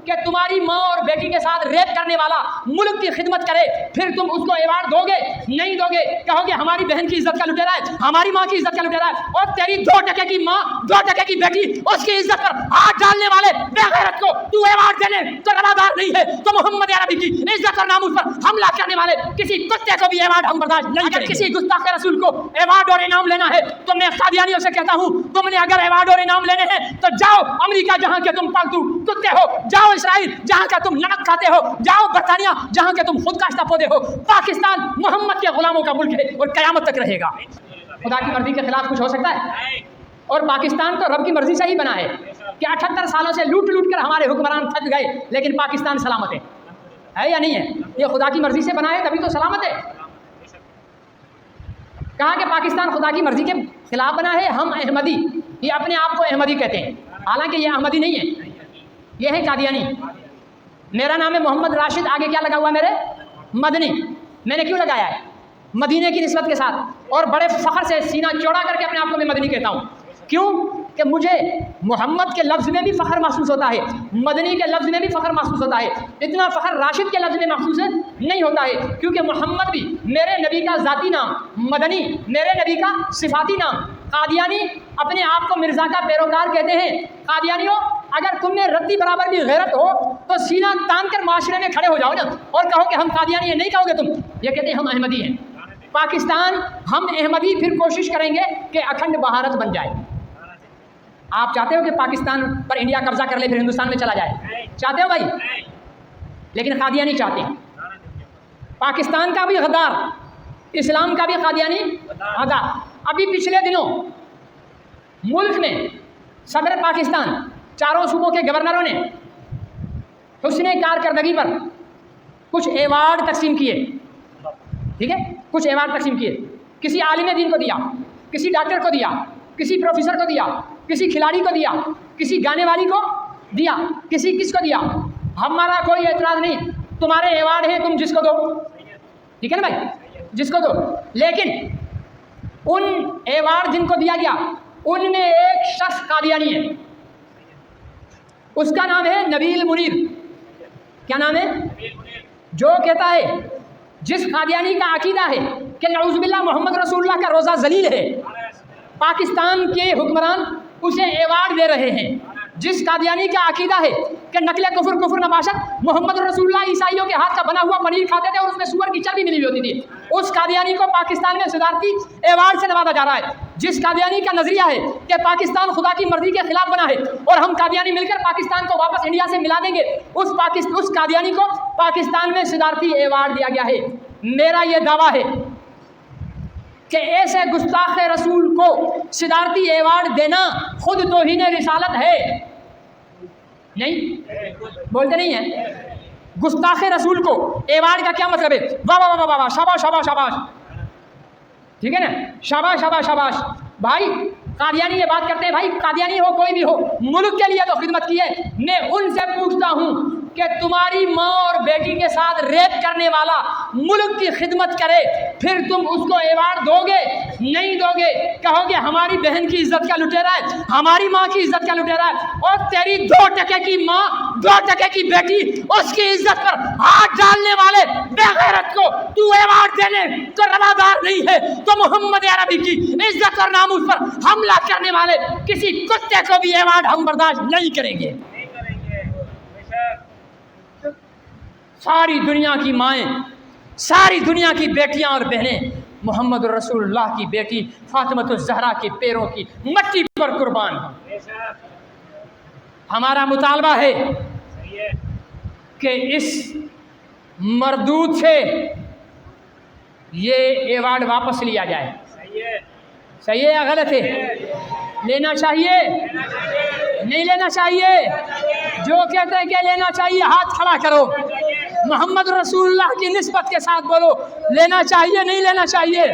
کہ تمہاری ماں اور بیٹی کے ساتھ ریپ کرنے والا ملک کی خدمت کرے پھر تم اس کو ایوارڈ دو گے؟ نہیں دو گے، کہو گے ہماری بہن کی عزت کا لٹیرا ہے، ہماری ماں کی عزت کا لٹیرا ہے، اور تیری 2 ٹکے کی ماں 2 ٹکے کی بیٹی اس کی عزت پر ہاتھ ڈالنے والے بے غیرت کو تو ایوارڈ دینے تو روادار نہیں ہے تو محمد عربی کی عزت اور ناموس پر حملہ کرنے والے کسی کتے کو بھی ایوارڈ ہم برداشت نہیں کریں گے۔ کسی گستاخ رسول کو ایوارڈ اور انعام لینا ہے تو میں قادیانیوں سے کہتا ہوں تم نے اگر ایوارڈ اور انعام لینے ہیں تو جاؤ امریکہ جہاں کے تم پالتو کتے ہو، جاؤ اسرائیل جہاں کا تم نمک کھاتے ہو، جاؤ برطانیہ جہاں کے تم خود کاشتہ پودے ہو۔ پاکستان محمد کے غلاموں کا ملک ہے اور قیامت تک رہے گا۔ خدا کی مرضی کے خلاف کچھ ہو سکتا ہے؟ اور پاکستان تو رب کی مرضی سے ہی بنا ہے کہ 78 سالوں سے لوٹ لوٹ کر ہمارے حکمران تھک گئے لیکن پاکستان سلامت ہے یا نہیں ہے؟ یہ خدا کی مرضی سے بنا ہے تبھی تو سلامت ہے۔ کہا کہ پاکستان خدا کی مرضی کے خلاف بنا ہے، ہم احمدی، یہ اپنے آپ کو احمدی کہتے ہیں، حالانکہ یہ احمدی نہیں ہے، یہ ہے قادیانی۔ میرا نام ہے محمد راشد، آگے کیا لگا ہوا میرے؟ مدنی۔ میں نے کیوں لگایا ہے؟ مدینے کی نسبت کے ساتھ، اور بڑے فخر سے سینہ چوڑا کر کے اپنے آپ کو میں مدنی کہتا ہوں۔ کیوں کہ مجھے محمد کے لفظ میں بھی فخر محسوس ہوتا ہے، مدنی کے لفظ میں بھی فخر محسوس ہوتا ہے، اتنا فخر راشد کے لفظ میں محسوس نہیں ہوتا ہے، کیونکہ محمد بھی میرے نبی کا ذاتی نام، مدنی میرے نبی کا صفاتی نام۔ قادیانی اپنے آپ کو مرزا کا پیروکار کہتے ہیں۔ قادیانیوں اگر تم میں رتی برابر بھی غیرت ہو تو سینہ تان کر معاشرے میں کھڑے ہو جاؤ نا اور کہو کہ ہم قادیانی ہیں، نہیں کہو گے تم، یہ کہتے ہیں ہم احمدی ہیں۔ پاکستان ہم احمدی پھر کوشش کریں گے کہ اکھنڈ بھارت بن جائے۔ آپ چاہتے ہو کہ پاکستان پر انڈیا قبضہ کر لے پھر ہندوستان میں چلا جائے؟ چاہتے ہو بھائی؟ لیکن قادیانی چاہتے ہیں۔ پاکستان کا بھی غدار، اسلام کا بھی قادیانی غدار۔ ابھی پچھلے دنوں ملک میں صدر پاکستان، چاروں صوبوں کے گورنروں نے حسن کارکردگی پر کچھ ایوارڈ تقسیم کیے، ٹھیک ہے، کچھ ایوارڈ تقسیم کیے، کسی عالم دین کو دیا، کسی ڈاکٹر کو دیا، کسی پروفیسر کو دیا، کسی کھلاڑی کو دیا، کسی گانے والی کو دیا، کسی کس کو دیا۔ ہمارا کوئی اعتراض نہیں، تمہارے ایوارڈ ہیں، تم جس کو دو، ٹھیک ہے نا بھائی، جس کو دو۔ لیکن ان ایوارڈ جن کو دیا گیا ان میں ایک شخص قادیانی ہے، اس کا نام ہے نبیل منیر۔ کیا نام ہے؟ جو کہتا ہے، جس قادیانی کا عقیدہ ہے کہ نعوذ باللہ محمد رسول اللہ کا روزہ ذلیل ہے، پاکستان کے حکمران اسے ایوارڈ دے رہے ہیں۔ جس قادیانی کا عقیدہ ہے کہ نقل کفر کفر نباشت، محمد رسول اللہ عیسائیوں کے ہاتھ کا بنا ہوا پنیر کھاتے تھے اور اس میں سور کی چربی ملی ہوئی ہوتی تھی، اس قادیانی کو پاکستان میں صدارتی ایوارڈ سے نوازا جا رہا ہے۔ جس قادیانی کا نظریہ ہے کہ پاکستان خدا کی مرضی کے خلاف بنا ہے اور ہم قادیانی مل کر پاکستان کو واپس انڈیا سے ملا دیں گے، اس قادیانی کو پاکستان میں صدارتی ایوارڈ دیا گیا ہے۔ میرا یہ دعویٰ ہے کہ ایسے گستاخ رسول کو صدارتی ایوارڈ دینا خود توہین رسالت ہے۔ نہیں بولتے نہیں ہیں؟ گستاخ رسول کو ایوارڈ کا کیا مطلب ہے؟ واہ واہ واہ واہ، شاباش شاباش شاباش، ٹھیک ہے نا، شاباش شاباش شاباش۔ بھائی قادیانی یہ بات کرتے ہیں، بھائی قادیانی ہو کوئی بھی ہو، ملک کے لیے تو خدمت کی ہے۔ میں ان سے پوچھتا ہوں کہ تمہاری ماں اور بیٹی کے ساتھ ریپ کرنے والا ملک کی خدمت کرے پھر تم اس کو ایوارڈ دو گے؟ نہیں دو گے، کہو گے ہماری بہن کی عزت کا لٹیرا ہے، ہماری ماں کی عزت کا لٹیرا ہے، اور تیری 2 ٹکے کی ماں 2 ٹکے کی بیٹی اس کی عزت پر ہاتھ ڈالنے والے بے غیرت کو تو ایوارڈ دینے تو روادار نہیں ہے تو محمد عربی کی عزت اور ناموس پر حملہ کرنے والے کسی کتے کو بھی ایوارڈ ہم برداشت نہیں کریں گے۔ ساری دنیا کی مائیں، ساری دنیا کی بیٹیاں اور بہنیں محمد رسول اللہ کی بیٹی فاطمۃ الزہرا کے پیروں کی مٹی پر قربان ہوں۔ ہمارا مطالبہ ہے کہ اس مردود سے یہ ایوارڈ واپس لیا جائے۔ صحیح ہے یا غلط ہے؟ لینا چاہیے؟ نہیں لینا چاہیے؟ جو کہتے ہیں کہ لینا چاہیے ہاتھ کھڑا کرو، محمد رسول اللہ کی نسبت کے ساتھ بولو، لینا چاہیے نہیں لینا چاہیے؟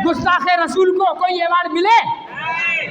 گستاخ رسول کو کوئی ایوارڈ ملے؟